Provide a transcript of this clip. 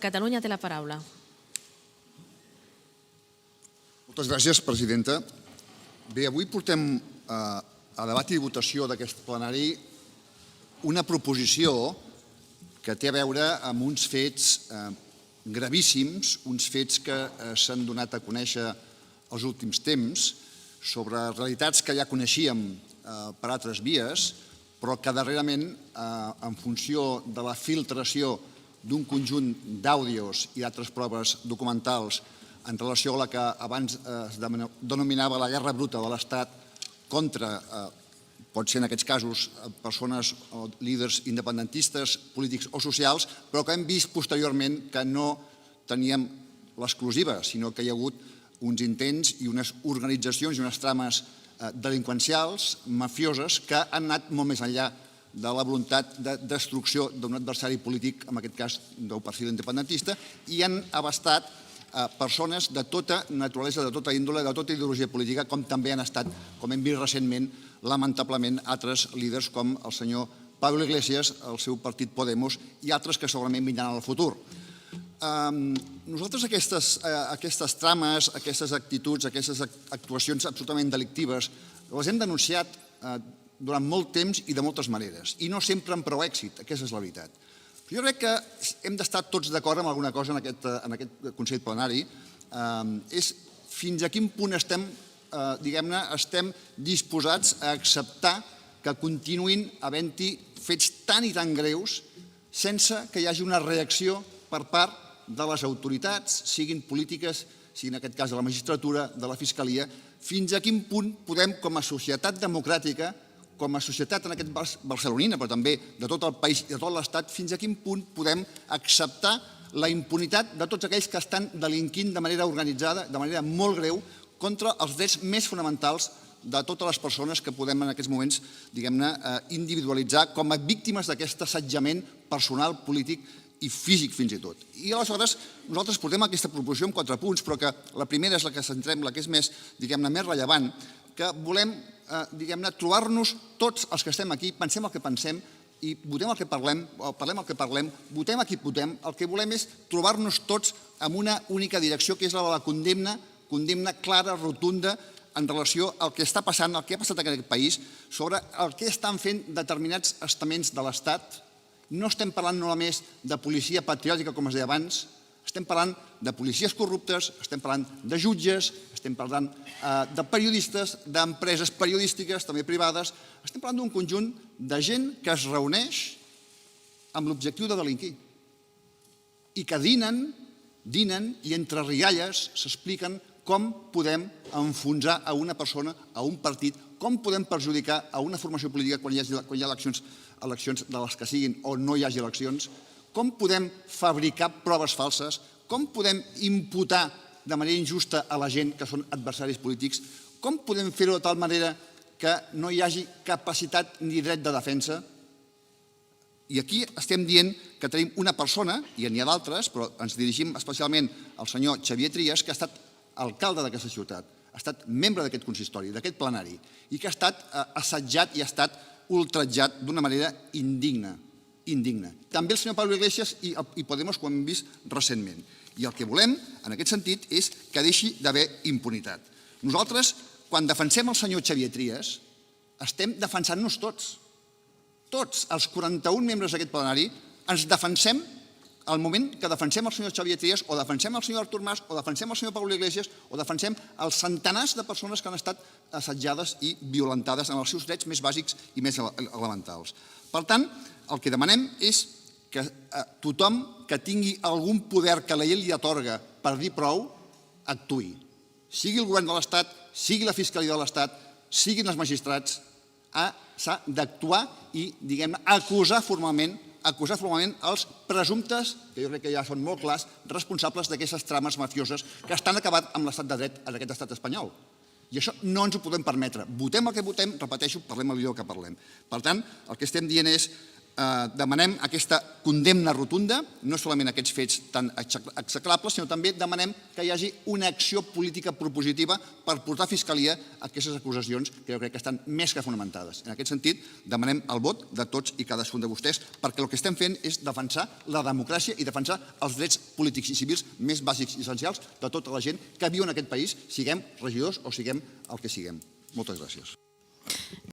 Catalunya té la paraula. Moltes gràcies, presidenta. Bé, avui portem a debat i votació d'aquest plenari una proposició que té a veure amb uns fets gravíssims, uns fets que s'han donat a conèixer els últims temps sobre realitats que ja coneixíem per altres vies, però que darrerament, en funció de la filtració d'un conjunt d'àudios i d'altres proves documentals en relació a la que abans es denominava la guerra bruta de l'Estat contra, pot ser en aquests casos, persones o líders independentistes, polítics o socials, però que hem vist posteriorment que no teníem l'exclusiva, sinó que hi ha hagut uns intents i unes organitzacions i unes trames delinqüencials, mafioses, que han anat molt més enllà de la voluntat de destrucció d'un adversari polític, en aquest cas del perfil independentista, i han abastat persones de tota naturalesa, de tota índole, de tota ideologia política, com també han estat, com hem vist recentment, lamentablement, altres líders com el senyor Pablo Iglesias, el seu partit Podemos, i altres que segurament vindran al futur. Nosaltres aquestes trames, aquestes actituds, aquestes actuacions absolutament delictives, les hem denunciat durant molt temps i de moltes maneres, i no sempre amb prou èxit, aquesta és la veritat. Jo crec que hem d'estar tots d'acord amb alguna cosa en aquest Consell Plenari, és fins a quin punt estem disposats a acceptar que continuïn havent-hi fets tan i tan greus sense que hi hagi una reacció per part de les autoritats, siguin polítiques, siguin en aquest cas de la magistratura, de la Fiscalia, fins a quin punt podem, com a societat democràtica, com a societat en aquest barcelonina, però també de tot el país i de tot l'Estat, fins a quin punt podem acceptar la impunitat de tots aquells que estan delinquint de manera organitzada, de manera molt greu, contra els drets més fonamentals de totes les persones que podem en aquests moments, diguem-ne, individualitzar com a víctimes d'aquest assetjament personal, polític i físic fins i tot. I aleshores nosaltres portem aquesta proposició amb 4 punts, però que la primera és la que centrem, la que és més, diguem-ne, més rellevant, que volem, diguem-ne, trobar-nos tots els que estem aquí, pensem el que pensem i votem el que parlem, o parlem el que parlem, votem a qui votem, el que volem és trobar-nos tots en una única direcció, que és la de la condemna clara, rotunda, en relació al que està passant, el que ha passat en aquest país, sobre el que estan fent determinats estaments de l'Estat. No estem parlant només de policia patriòtica, com es deia abans, estem parlant de policies corruptes, estem parlant de jutges, estem parlant de periodistes, d'empreses periodístiques, també privades, estem parlant d'un conjunt de gent que es reuneix amb l'objectiu de delinquir i que dinen i entre rialles s'expliquen com podem enfonsar a una persona, a un partit, com podem perjudicar a una formació política quan hi ha eleccions de les que siguin o no hi hagi eleccions, com podem fabricar proves falses, com podem imputar de manera injusta a la gent que són adversaris polítics, com podem fer-ho de tal manera que no hi hagi capacitat ni dret de defensa. I aquí estem dient que tenim una persona, i n'hi ha d'altres, però ens dirigim especialment al senyor Xavier Trias, que ha estat alcalde d'aquesta ciutat, ha estat membre d'aquest consistori, d'aquest plenari, i que ha estat assetjat i ha estat ultratjat d'una manera indigna. També el senyor Pablo Iglesias i Podemos, com hem vist recentment. I el que volem, en aquest sentit, és que deixi d'haver impunitat. Nosaltres, quan defensem el senyor Xavier Trias, estem defensant-nos tots. Tots, els 41 membres d'aquest plenari, ens defensem al moment que defensem el senyor Xavier Trias o defensem el senyor Artur Mas o defensem el senyor Pablo Iglesias o defensem els centenars de persones que han estat assetjades i violentades en els seus drets més bàsics i més elementals. Per tant, el que demanem és que tothom que tingui algun poder que la llei li atorga per dir prou, actuï. Sigui el govern de l'Estat, sigui la Fiscalia de l'Estat, siguin els magistrats, s'ha d'actuar i, diguem-ne, acusar formalment els presumptes, que jo crec que ja són molt clars, responsables d'aquestes trames mafioses que estan acabant amb l'estat de dret en aquest estat espanyol. I això no ens ho podem permetre. Votem el que votem, repeteixo, parlem el millor que parlem. Per tant, el que estem dient és demanem aquesta condemna rotunda, no solament aquests fets tan execrables, sinó també demanem que hi hagi una acció política propositiva per portar a Fiscalia aquestes acusacions que jo crec que estan més que fonamentades. En aquest sentit, demanem el vot de tots i cadascun de vostès perquè el que estem fent és defensar la democràcia i defensar els drets polítics i civils més bàsics i essencials de tota la gent que viu en aquest país, siguem regidors o siguem el que siguem. Moltes gràcies.